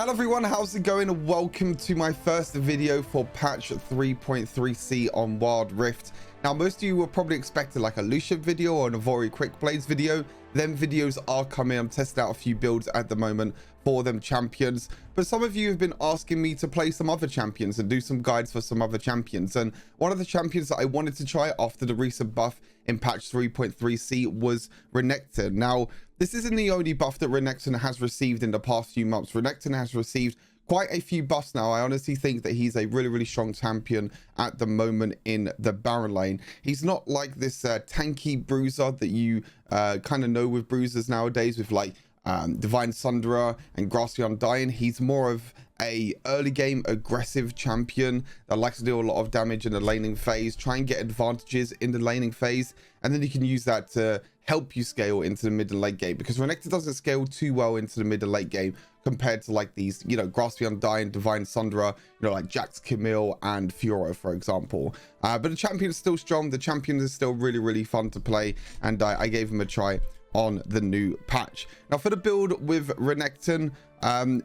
Hello everyone, how's it going? Welcome to my first video for patch 3.3c on Wild Rift. Now, most of you were probably expecting like a Lucian video or an Avory Quick Blades video. Them videos are coming. I'm testing out a few builds at the moment for them champions. But some of you have been asking me to play some other champions and do some guides for some other champions. And one of the champions that I wanted to try after the recent buff in patch 3.3c was Renekton. Now, this isn't the only buff that Renekton has received in the past few months. Renekton has received quite a few buffs now. I honestly think that he's a really strong champion at the moment in the Baron lane. He's not like this tanky bruiser that you kind of know with bruisers nowadays with like Divine Sunderer and Grassy Undying. He's more of a early game aggressive champion that likes to do a lot of damage in the laning phase, try and get advantages in the laning phase, and then you can use that to help you scale into the mid and late game, because Renekton doesn't scale too well into the mid and late game compared to like these, you know, Grassy Undying, Divine Sunderer, you know, like Jax Camille and Fiora, for example. But the champion is still strong. The champion is still really fun to play, and I gave him a try on the new patch. Now, for the build with Renekton,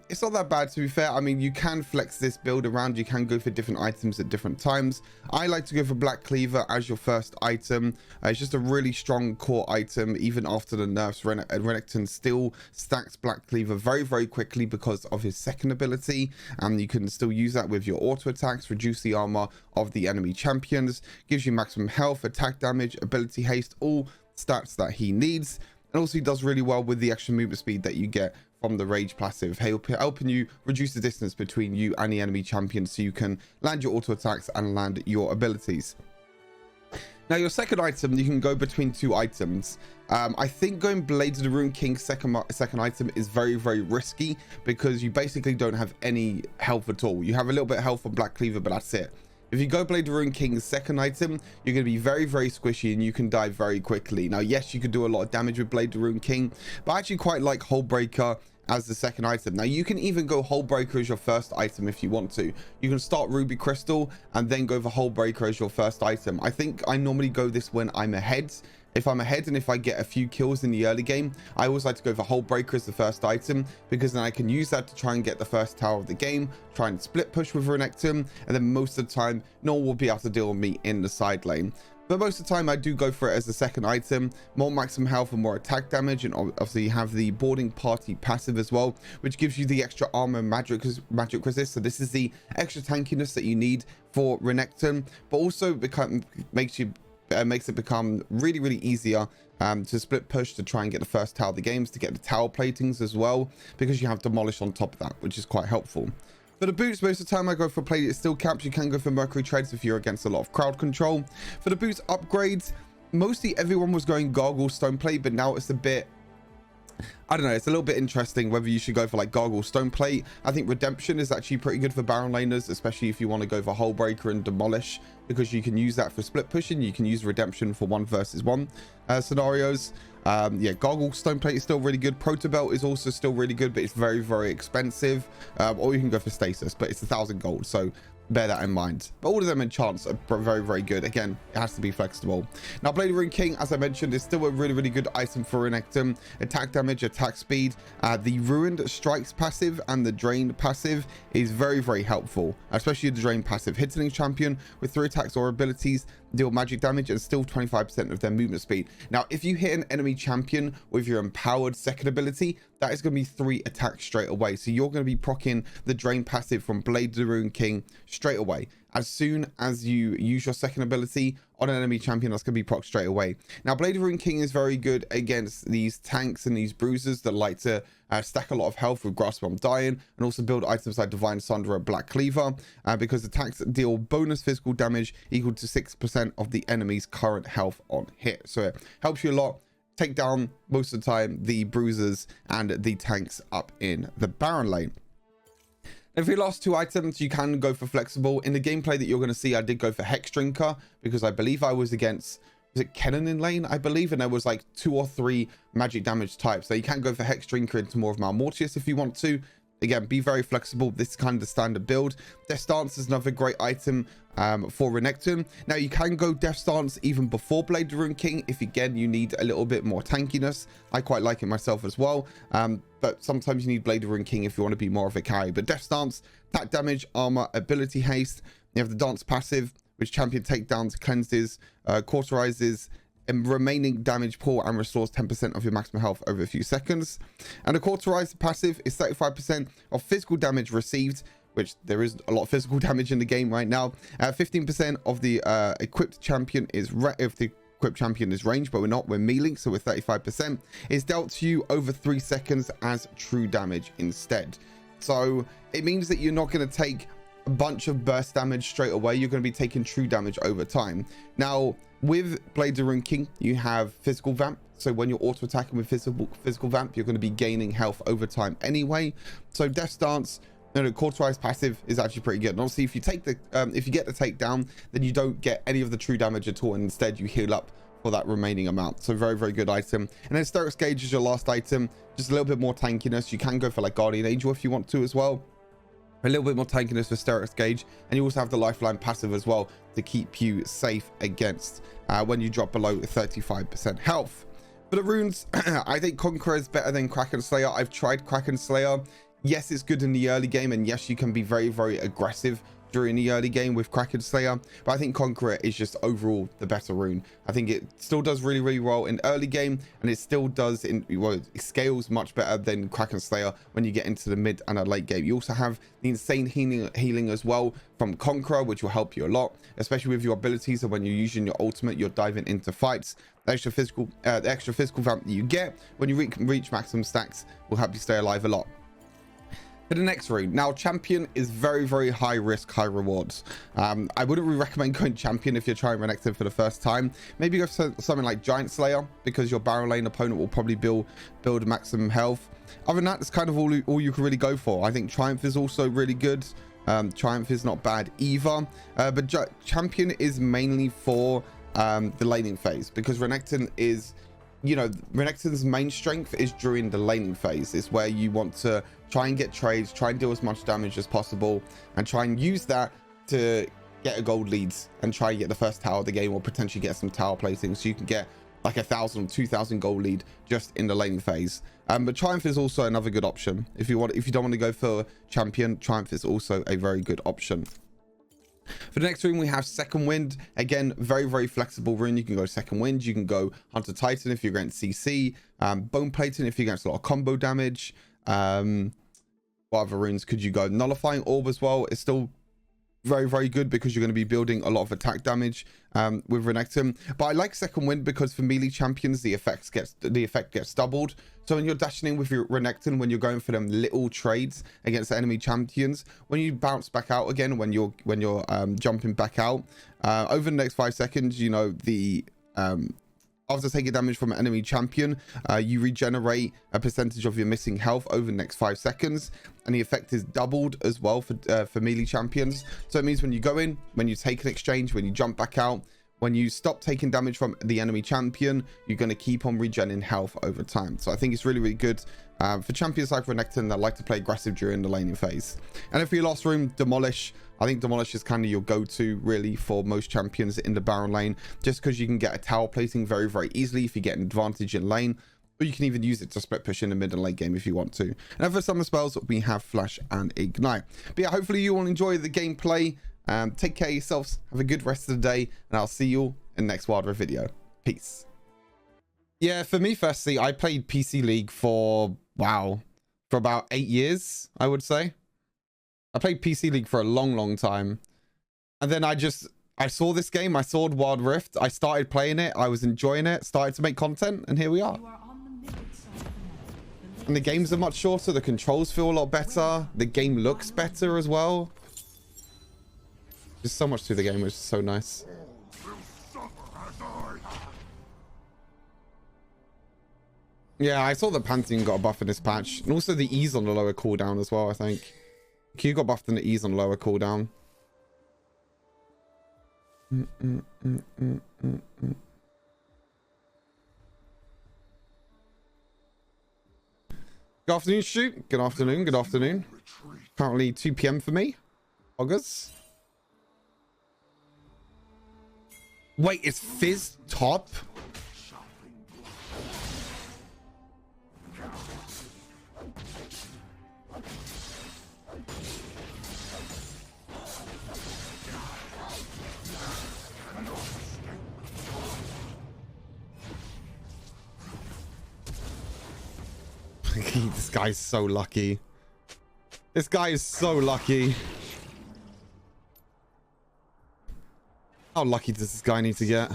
it's not that bad, to be fair. I mean, you can flex this build around. You can go for different items at different times. I like to go for Black Cleaver as your first item. It's just a really strong core item. Even after the nerfs, Renekton still stacks Black Cleaver very quickly because of his second ability, and you can still use that with your auto attacks, reduce the armor of the enemy champions, gives you maximum health, attack damage, ability haste, all stats that he needs. And also, he does really well with the extra movement speed that you get from the Rage passive, helping you reduce the distance between you and the enemy champion, so you can land your auto attacks and land your abilities. Now, your second item, you can go between two items. I think going Blades of the Ruined King second item is very risky, because you basically don't have any health at all. You have a little bit of health on Black Cleaver, but that's it. If you go Blade of the Ruined King's second item, you're going to be very squishy, and you can die very quickly. Now, yes, you could do a lot of damage with Blade of the Ruined King, but I actually quite like Hullbreaker as the second item. Now, you can even go Hullbreaker as your first item if you want to. You can start Ruby Crystal and then go for Hullbreaker as your first item. I think I normally go this when I'm ahead. If I'm ahead and if I get a few kills in the early game, I always like to go for Hullbreaker as the first item, because then I can use that to try and get the first tower of the game, try and split push with Renekton, and then most of the time, no one will be able to deal with me in the side lane. But most of the time, I do go for it as the second item. More maximum health and more attack damage, and obviously you have the Boarding Party passive as well, which gives you the extra armor and magic resist. So this is the extra tankiness that you need for Renekton, but also makes it become really easier to split push to try and get the first tower of the games, to get the tower platings as well, because you have Demolish on top of that, which is quite helpful. For the boots, most of the time I go for plated steel caps. You can go for Mercury treads if you're against a lot of crowd control. For the boots upgrades, mostly everyone was going Gargle Stone Plate, but now it's a bit, I don't know, it's a little bit interesting whether you should go for like Gargle Stone Plate. I think Redemption is actually pretty good for Baron laners, especially if you want to go for Hullbreaker and Demolish, because you can use that for split pushing. You can use Redemption for 1 versus 1 scenarios. Yeah, Gargle Stone Plate is still really good. Protobelt is also still really good, but it's very expensive. Or you can go for Stasis, but it's 1,000 gold, so bear that in mind. But all of them enchants are very good. Again, it has to be flexible. Now, Blade of the Ruined King, as I mentioned, is still a really good item for Renekton. Attack damage, attack speed. The Ruined Strikes passive and the Drained passive is very helpful, especially the Drained passive. Hits an champion with 3 attacks or abilities, deal magic damage, and still 25% of their movement speed. Now, if you hit an enemy champion with your empowered second ability, that is going to be 3 attacks straight away. So you're going to be proccing the Drain passive from Blade of the Ruined King straight away. As soon as you use your second ability on an enemy champion, that's going to be proc straight away. Now, Blade of the Ruined King is very good against these tanks and these bruisers that like to stack a lot of health with Grasp on Dying, and also build items like Divine Sunderer, Black Cleaver, because attacks deal bonus physical damage equal to 6% of the enemy's current health on hit. So it helps you a lot. Take down most of the time the bruisers and the tanks up in the Baron lane. And for your last 2 items, you can go for flexible. In the gameplay that you're going to see, I did go for Hex Drinker, because I believe I was against, was it Kennen in lane, I believe, and there was like 2 or 3 magic damage types. So you can go for Hex Drinker into more of Malmortius if you want to. again, be very flexible. This is kind of the standard build. Death Stance is another great item for Renekton. Now you can go Death Stance even before Blade of the Rune King if again you need a little bit more tankiness. I quite like it myself as well, but sometimes you need Blade of the Rune King if you want to be more of a carry. But Death Stance, attack damage, armor, ability haste. You have the Dance passive, which champion takedowns, cleanses, cauterizes and remaining damage pool and restores 10% of your maximum health over a few seconds. And the cauterize passive is 35% of physical damage received, which there is a lot of physical damage in the game right now. 15% of the equipped champion is if the equipped champion is ranged, but we're melee, so we're 35%. Is dealt to you over 3 seconds as true damage instead. So it means that you're not going to take a bunch of burst damage straight away. You're going to be taking true damage over time. Now with Blade of the Rune King, you have physical vamp, so when you're auto attacking with physical vamp, you're going to be gaining health over time anyway. So Death Stance, cauterized passive is actually pretty good. And obviously if you take the if you get the takedown, then you don't get any of the true damage at all, and instead you heal up for that remaining amount. So very, very good item. And then Sterex Gauge is your last item, just a little bit more tankiness. You can go for like Guardian Angel if you want to as well. A little bit more tankiness for Sterex Gauge, and you also have the Lifeline passive as well to keep you safe against when you drop below 35% health. For the runes, I think Conqueror is better than Kraken Slayer. I've tried Kraken Slayer. Yes, it's good in the early game, and yes, you can be very, very aggressive during the early game with Kraken Slayer, but I think Conqueror is just overall the better rune. I think it still does really, really well in early game, and it still does it scales much better than Kraken Slayer when you get into the mid and a late game. You also have the insane healing as well from Conqueror, which will help you a lot, especially with your abilities. And when you're using your ultimate, you're diving into fights. The extra physical vamp that you get when you reach maximum stacks will help you stay alive a lot. For the next rune, now champion is very, very high risk, high rewards. I wouldn't really recommend going champion if you're trying Renekton for the first time. Maybe go for something like Giant Slayer, because your barrel lane opponent will probably build maximum health. Other than that, that's kind of all you can really go for. I think Triumph is also really good. Triumph is not bad either, but champion is mainly for the laning phase, because Renekton is, Renekton's main strength is during the laning phase. It's where you want to try and get trades, try and deal as much damage as possible, and try and use that to get a gold leads and try and get the first tower of the game, or potentially get some tower plating, so you can get like 1,000 or 2,000 gold lead just in the laning phase. But Triumph is also another good option. If you don't want to go for champion, Triumph is also a very good option. For the next rune, we have Second Wind. Again, very, very flexible rune. You can go Second Wind, you can go Hunter Titan if you're against CC, Bone Plating if you're against a lot of combo damage. What other runes could you go? Nullifying Orb as well. It's still very, very good because you're going to be building a lot of attack damage with Renekton. But I like Second Wind because for melee champions, the effect gets doubled. So when you're dashing in with your Renekton, when you're going for them little trades against enemy champions, when you bounce back out again, when you're jumping back out over the next 5 seconds, after taking damage from an enemy champion, you regenerate a percentage of your missing health over the next 5 seconds, and the effect is doubled as well for melee champions. So it means when you go in, when you take an exchange, when you jump back out, when you stop taking damage from the enemy champion, you're going to keep on regenerating health over time. So I think it's really, really good for champions like Renekton that like to play aggressive during the laning phase. And if for your last room, Demolish, I think Demolish is kind of your go-to really for most champions in the Baron lane, just because you can get a tower placing very, very easily if you get an advantage in lane, or you can even use it to split push in the mid and late game if you want to. And for summer spells, we have Flash and Ignite. But yeah, hopefully you all enjoy the gameplay. Take care of yourselves, have a good rest of the day, and I'll see you all in the next Wild Rift video. Peace. Yeah, for me, firstly, I played PC League for about 8 years, I would say. I played PC League for a long, long time. And then I saw this game, I saw Wild Rift, I started playing it, I was enjoying it, started to make content, and here we are. And the games are much shorter, the controls feel a lot better, the game looks better as well. There's so much to the game, which is so nice. Yeah, I saw that Pantheon got a buff in this patch, and also the ease on the lower cooldown as well, I think. Q got buffed in the ease on lower cooldown. Good afternoon, Shoot. Good afternoon, good afternoon. Currently 2 p.m. for me. August. Wait, it's Fizz top? This guy's so lucky. This guy is so lucky. How lucky does this guy need to get?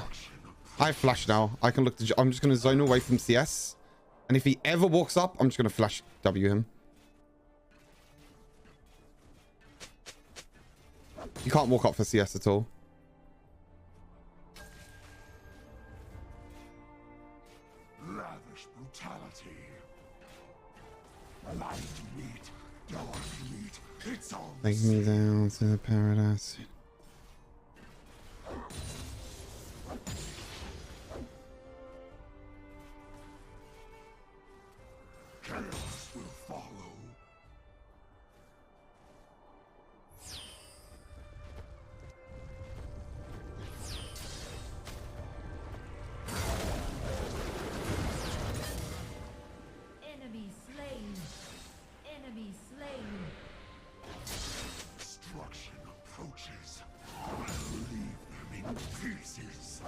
I have flash now. I can look to... I'm just going to zone away from CS. And if he ever walks up, I'm just going to flash W him. You can't walk up for CS at all. Lavish brutality. Light meat, dark meat. It's all Take me down to the paradise. chaos will follow. Enemy slain. Enemy slain. Destruction approaches. I'll leave them in pieces.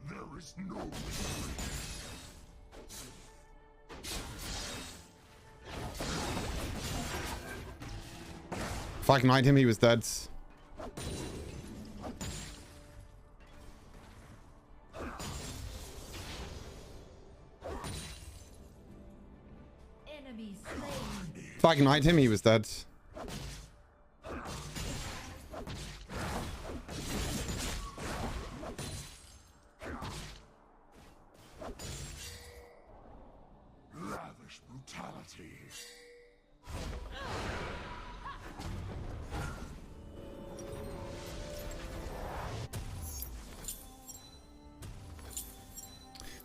There is no retreat. If I ignite him, he was dead. Enemy slain. If I ignite him, he was dead. Lavish brutality.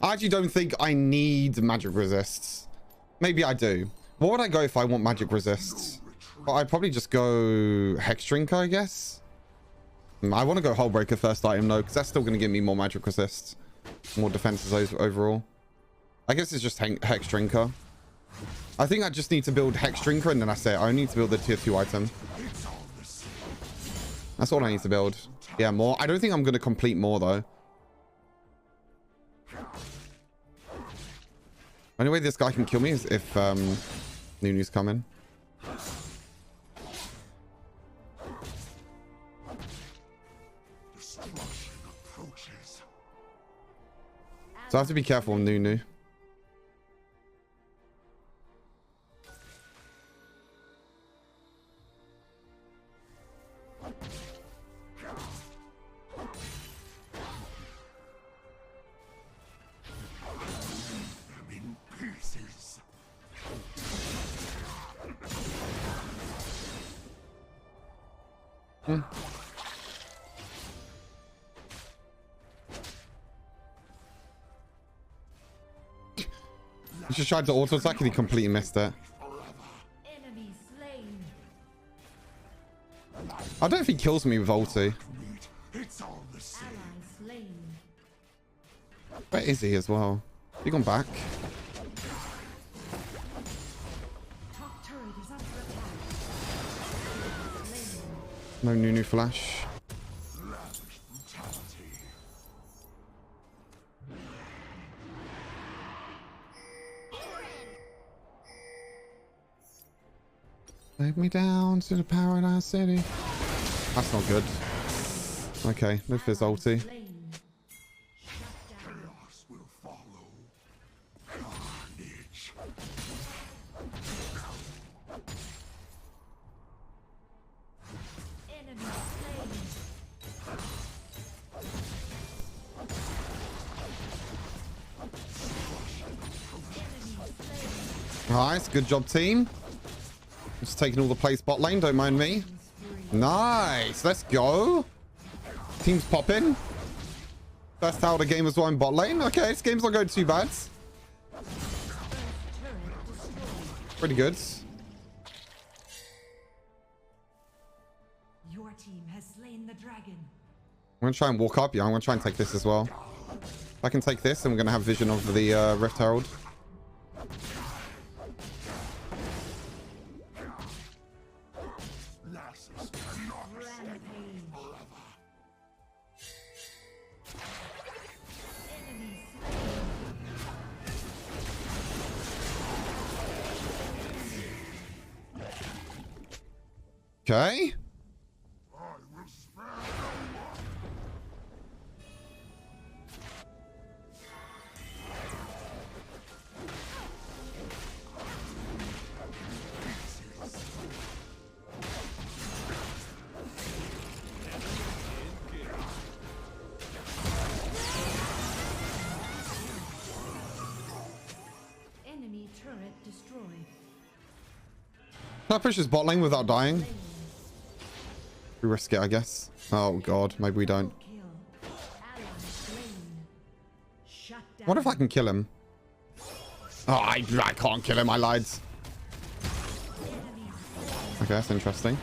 I actually don't think I need magic resists. Maybe I do. What would I go if I want magic resists? Well, I'd probably just go Hex Drinker, I guess. I want to go Hullbreaker first item though, because that's still going to give me more magic resists. More defenses overall. I guess it's just Hex Drinker. I think I just need to build Hex Drinker and then that's it. I only need to build the tier 2 item. That's all I need to build. Yeah, more. I don't think I'm going to complete more though. Only way this guy can kill me is if Nunu's coming. Destruction approaches. So I have to be careful with Nunu. Them in pieces. He just tried to auto attack and he completely missed it. Enemy slain. I don't know if he kills me with ulti. Meat. It's all the same. Ally slain. Where is he as well? He gone back? Top turret is under attack. Slain. No Nunu flash. Lavish brutality. Take me down to the paradise city. That's not good. Okay, no Fizz ulti. Slain. Shut down. Chaos will follow. Carnage. Nice. Good job, team. Just taking all the plays bot lane. Don't mind me. Nice. Let's go. Team's popping. First tower of the game as well in bot lane. Okay, this game's not going too bad. Pretty good. Your team has slain the dragon. I'm going to try and walk up. Yeah, I'm going to try and take this as well. If I can take this, then we're going to have vision of the Rift Herald. Okay. Enemy turret destroyed. Can I push this bot lane without dying? We risk it, I guess. Oh god, maybe we don't. What if I can kill him? Oh, I can't kill him. I lied. Okay, that's interesting.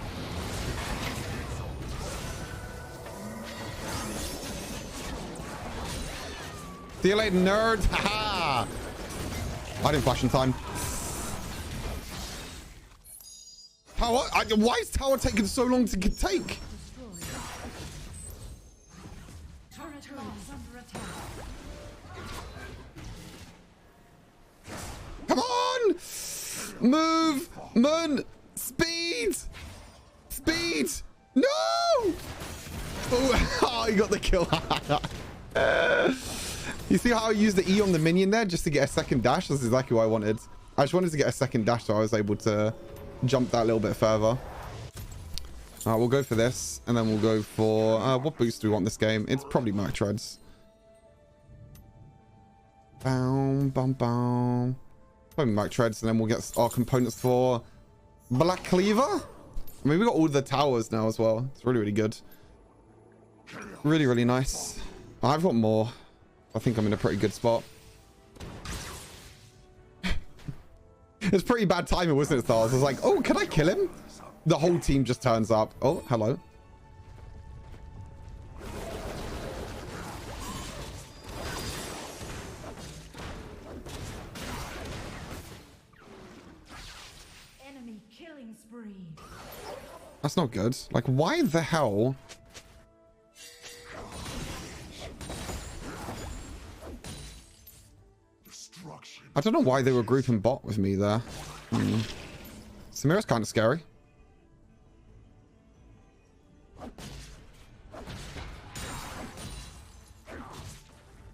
See you later, nerd. Haha. I didn't flash in time. Tower? Why is tower taking so long to take? Turret is under attack. Come on! Move! Mun! Speed! Speed! No! Oh, he got the kill. You see how I used the E on the minion there just to get a second dash? That's exactly what I wanted. I just wanted to get a second dash so I was able to jump that a little bit further. All right, we'll go for this, and then we'll go for what boost do we want this game? It's probably Merc Treads. Boom, bum, bum. Probably Merc Treads, and then we'll get our components for Black Cleaver. I mean, we got all the towers now as well. It's really, really good. Really, really nice. I've got more. I think I'm in a pretty good spot. It's pretty bad timing, wasn't it, Stars? I was like, oh, can I kill him? The whole team just turns up. Oh, hello. Enemy killing spree. That's not good. Like, why the hell? I don't know why they were grouping bot with me there. Samira's kind of scary.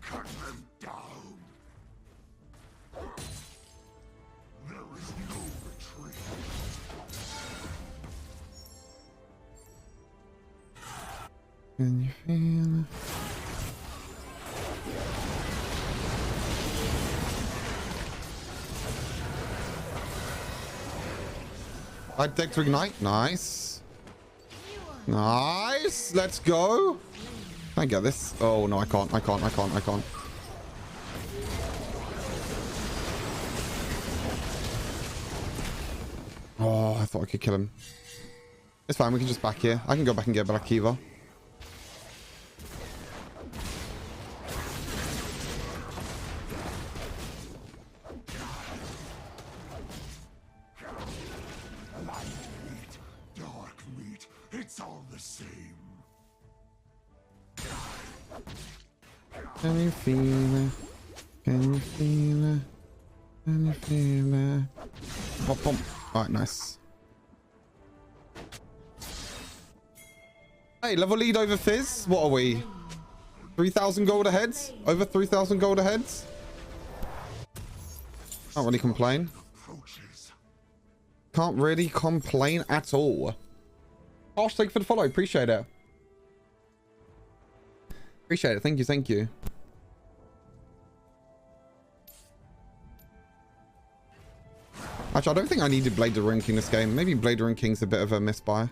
Cut them down. There is no retreat. Can you feel it? I deck to ignite. Nice. Nice. Let's go. Can I get this? Oh, no, I can't. I can't. I can't. I can't. Oh, I thought I could kill him. It's fine. We can just back here. I can go back and get Black Kiva. It's all the same. Can you feel it? Can you feel it? Can you feel it? Pop, pop. Alright, nice. Hey, level lead over Fizz. What are we? 3,000 gold ahead? Over 3,000 gold ahead? Can't really complain. Can't really complain at all. Gosh, thank you for the follow. Appreciate it. Appreciate it. Thank you. Thank you. Actually, I don't think I needed Blade of Ruin King this game. Maybe Blade of Ruin King's a bit of a misbuy.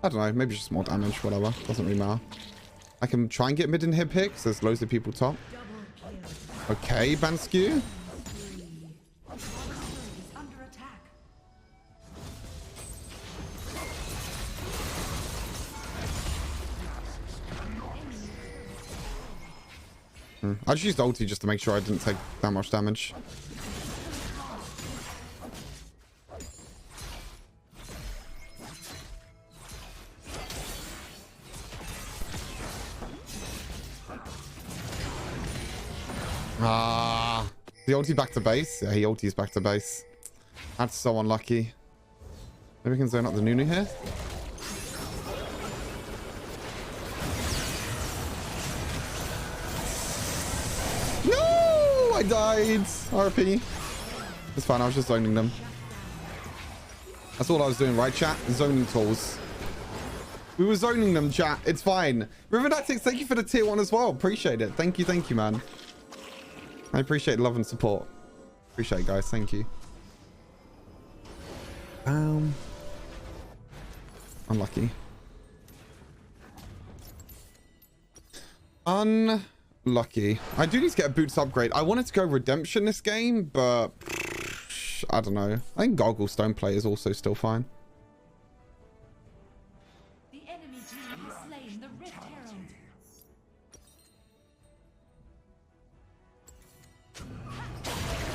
I don't know. Maybe just more damage, whatever. Doesn't really matter. I can try and get mid inhib picks. There's loads of people top. Okay, Banskew. I just used ulti just to make sure I didn't take that much damage. Ah, the ulti back to base. Yeah, he ultis back to base. That's so unlucky. Maybe we can zone out the Nunu here. No, I died. RP. It's fine. I was just zoning them. That's all I was doing, right, chat? Zoning tools. We were zoning them, chat. It's fine. Riverdactics, thank you for the tier 1 as well. Appreciate it. Thank you, man. I appreciate love and support. Appreciate it, guys. Thank you. Unlucky. Unlucky. I do need to get a boots upgrade. I wanted to go redemption this game, but I don't know. I think Gargle Stone play is also still fine. The enemy team has slain the Rift Herald.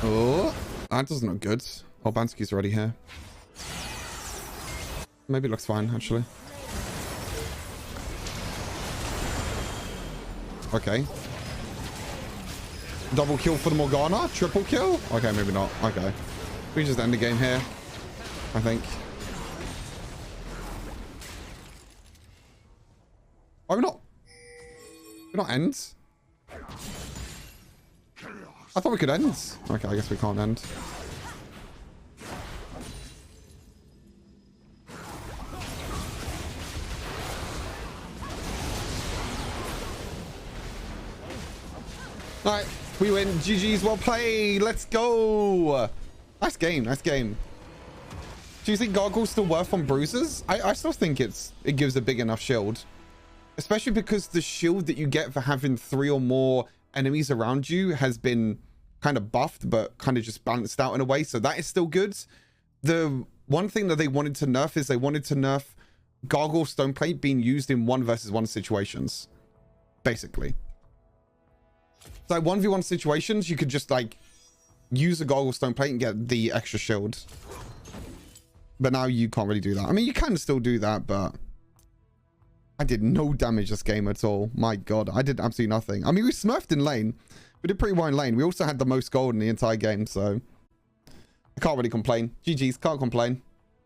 Oh, that doesn't look good. Oh, Banskew's already here. Maybe it looks fine, actually. Okay. Double kill for the Morgana? Triple kill? Okay, maybe not. Okay. We just end the game here, I think. Oh, we're not end? I thought we could end. Okay, I guess we can't end. Alright, we win. GG's, well played. Let's go. Nice game, nice game. Do you think Gargle's still worth on bruises? I still think it gives a big enough shield. Especially because the shield that you get for having 3 or more enemies around you has been kind of buffed, but kind of just balanced out in a way. So that is still good. The one thing that they wanted to nerf is they wanted to nerf Gargle Stoneplate being used in 1 versus 1 situations. Basically. So like 1v1 situations, you could just like use a Gargle Stoneplate and get the extra shield. But now you can't really do that. I mean, you can still do that, but I did no damage this game at all. My God, I did absolutely nothing. I mean, we smurfed in lane. We did pretty well in lane. We also had the most gold in the entire game, so I can't really complain. GG's, can't complain.